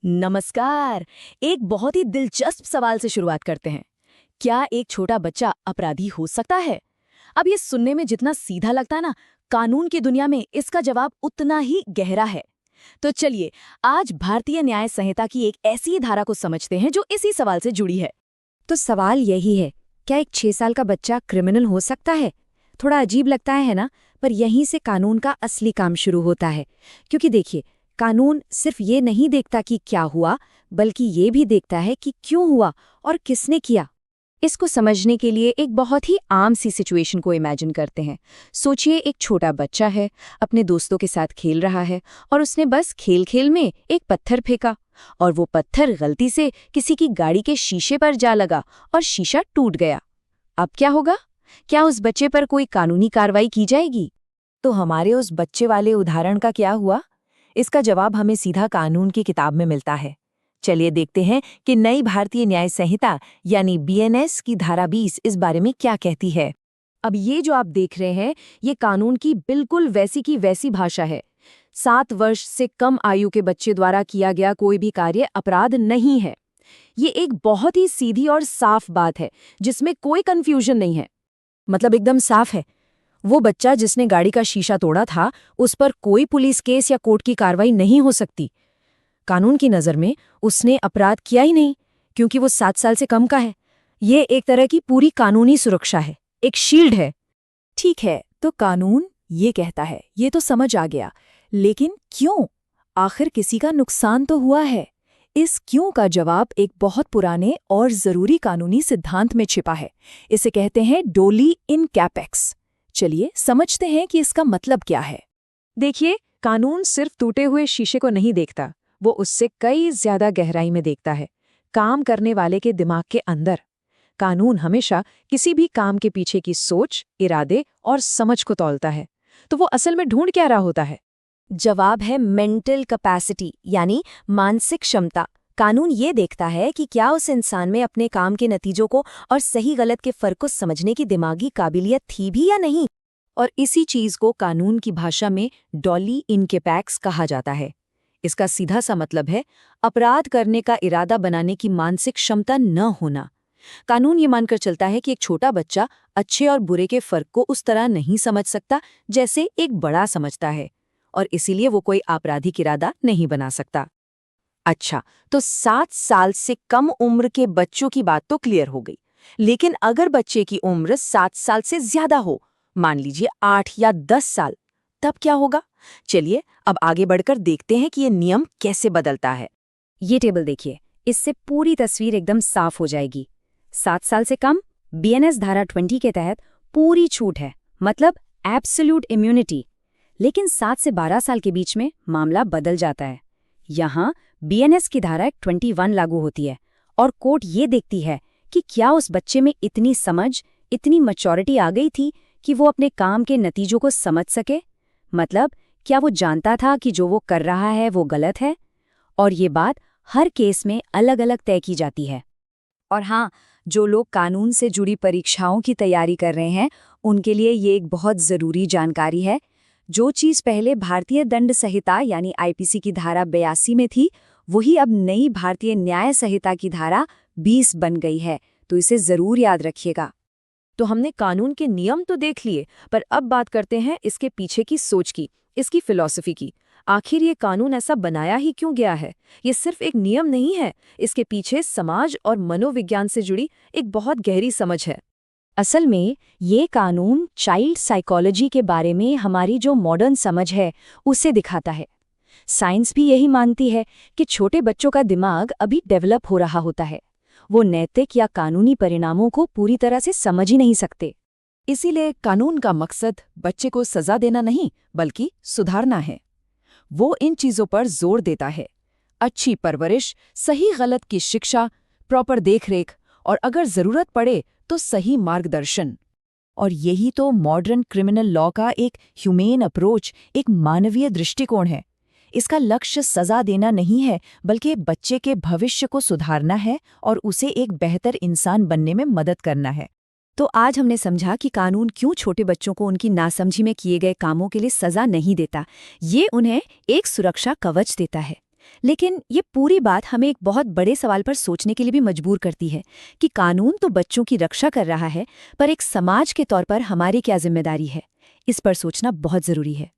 नमस्कार। एक बहुत ही दिलचस्प सवाल से शुरुआत करते हैं। क्या एक छोटा बच्चा अपराधी हो सकता है? अब ये सुनने में जितना सीधा लगता है ना, कानून की दुनिया में इसका जवाब उतना ही गहरा है। तो चलिए, आज भारतीय न्याय संहिता की एक ऐसी धारा को समझते हैं जो इसी सवाल से जुड़ी है। तो सवाल यही है, क्या एक 6 साल का बच्चा क्रिमिनल हो सकता है? थोड़ा अजीब लगता है ना, पर यहीं से कानून का असली काम शुरू होता है। क्योंकि देखिए, कानून सिर्फ ये नहीं देखता कि क्या हुआ, बल्कि ये भी देखता है कि क्यों हुआ और किसने किया। इसको समझने के लिए एक बहुत ही आम सी सिचुएशन को इमेजिन करते हैं। सोचिए, एक छोटा बच्चा है, अपने दोस्तों के साथ खेल रहा है और उसने बस खेल-खेल में एक पत्थर फेंका और वो पत्थर गलती से किसी की गाड़ी के शीशे पर जा लगा और शीशा टूट गया। अब क्या होगा? क्या उस बच्चे पर कोई कानूनी कार्रवाई की जाएगी? तो हमारे उस बच्चे वाले उदाहरण का क्या हुआ? इसका जवाब हमें सीधा कानून की किताब में मिलता है। चलिए देखते हैं कि नई भारतीय न्याय संहिता यानी बीएनएस की धारा 20 इस बारे में क्या कहती है। अब ये जो आप देख रहे हैं, ये कानून की बिल्कुल वैसी की वैसी भाषा है। 7 वर्ष से कम आयु के बच्चे द्वारा किया गया कोई भी कार्य अपराध नहीं है। ये एक बहुत ही सीधी और साफ बात है, जिसमें कोई कंफ्यूजन नहीं है। मतलब एकदम साफ है। वो बच्चा जिसने गाड़ी का शीशा तोड़ा था, उस पर कोई पुलिस केस या कोर्ट की कार्रवाई नहीं हो सकती। कानून की नज़र में उसने अपराध किया ही नहीं, क्योंकि वो 7 साल से कम का है। ये एक तरह की पूरी कानूनी सुरक्षा है, एक शील्ड है। ठीक है, तो कानून ये कहता है, ये तो समझ आ गया। लेकिन क्यों? आखिर किसी का नुकसान तो हुआ है। इस क्यों का जवाब एक बहुत पुराने और जरूरी कानूनी सिद्धांत में छिपा है। इसे कहते हैं डोली इन कैपेक्स। चलिए समझते हैं कि इसका मतलब क्या है। देखिए, कानून सिर्फ टूटे हुए शीशे को नहीं देखता, वो उससे कई ज्यादा गहराई में देखता है, काम करने वाले के दिमाग के अंदर। कानून हमेशा किसी भी काम के पीछे की सोच, इरादे और समझ को तौलता है। तो वो असल में ढूंढ क्या रहा होता है? जवाब है मेंटल कैपेसिटी, यानी मानसिक क्षमता। कानून ये देखता है कि क्या उस इंसान में अपने काम के नतीजों को और सही गलत के फर्क को समझने की दिमागी काबिलियत थी भी या नहीं। और इसी चीज को कानून की भाषा में डॉली इन कैपेक्स कहा जाता है। इसका सीधा सा मतलब है अपराध करने का इरादा बनाने की मानसिक क्षमता न होना। कानून ये मानकर चलता है कि एक छोटा बच्चा अच्छे और बुरे के फर्क को उस तरह नहीं समझ सकता जैसे एक बड़ा समझता है, और इसीलिए वो कोई आपराधिक इरादा नहीं बना सकता। अच्छा, तो 7 साल से कम उम्र के बच्चों की बात तो क्लियर हो गई। लेकिन अगर बच्चे की उम्र 7 साल से ज्यादा हो, मान लीजिए 8 या 10 साल, तब क्या होगा? चलिए अब आगे बढ़कर देखते हैं कि ये नियम कैसे बदलता है। ये टेबल देखिए, इससे पूरी तस्वीर एकदम साफ हो जाएगी। 7 साल से कम बीएनएस धारा 20 के तहत पूरी छूट है, मतलब एब्सोल्यूट इम्यूनिटी। लेकिन 7 से 12 साल के बीच में मामला बदल जाता है। यहाँ बीएनएस की धारा 21 लागू होती है और कोर्ट ये देखती है कि क्या उस बच्चे में इतनी समझ, इतनी मैच्योरिटी आ गई थी कि वो अपने काम के नतीजों को समझ सके। मतलब क्या वो जानता था कि जो वो कर रहा है वो गलत है। और ये बात हर केस में अलग अलग तय की जाती है। और हाँ, जो लोग कानून से जुड़ी परीक्षाओं की तैयारी कर रहे हैं, उनके लिए ये एक बहुत ज़रूरी जानकारी है। जो चीज़ पहले भारतीय दंड संहिता यानी आईपीसी की धारा 82 में थी, वही अब नई भारतीय न्याय संहिता की धारा 20 बन गई है। तो इसे ज़रूर याद रखिएगा। तो हमने कानून के नियम तो देख लिए, पर अब बात करते हैं इसके पीछे की सोच की, इसकी फिलॉसफी की। आखिर ये कानून ऐसा बनाया ही क्यों गया है? ये सिर्फ एक नियम नहीं है, इसके पीछे समाज और मनोविज्ञान से जुड़ी एक बहुत गहरी समझ है। असल में ये कानून चाइल्ड साइकोलॉजी के बारे में हमारी जो मॉडर्न समझ है उसे दिखाता है। साइंस भी यही मानती है कि छोटे बच्चों का दिमाग अभी डेवलप हो रहा होता है। वो नैतिक या कानूनी परिणामों को पूरी तरह से समझ ही नहीं सकते। इसीलिए कानून का मकसद बच्चे को सजा देना नहीं, बल्कि सुधारना है। वो इन चीजों पर जोर देता है: अच्छी परवरिश, सही गलत की शिक्षा, प्रॉपर देखरेख और अगर जरूरत पड़े तो सही मार्गदर्शन। और यही तो मॉडर्न क्रिमिनल लॉ का एक ह्यूमेन अप्रोच, एक मानवीय दृष्टिकोण है। इसका लक्ष्य सजा देना नहीं है, बल्कि बच्चे के भविष्य को सुधारना है और उसे एक बेहतर इंसान बनने में मदद करना है। तो आज हमने समझा कि कानून क्यों छोटे बच्चों को उनकी नासमझी में किए गए कामों के लिए सजा नहीं देता। ये उन्हें एक सुरक्षा कवच देता है। लेकिन ये पूरी बात हमें एक बहुत बड़े सवाल पर सोचने के लिए भी मजबूर करती है कि कानून तो बच्चों की रक्षा कर रहा है, पर एक समाज के तौर पर हमारी क्या जिम्मेदारी है। इस पर सोचना बहुत जरूरी है।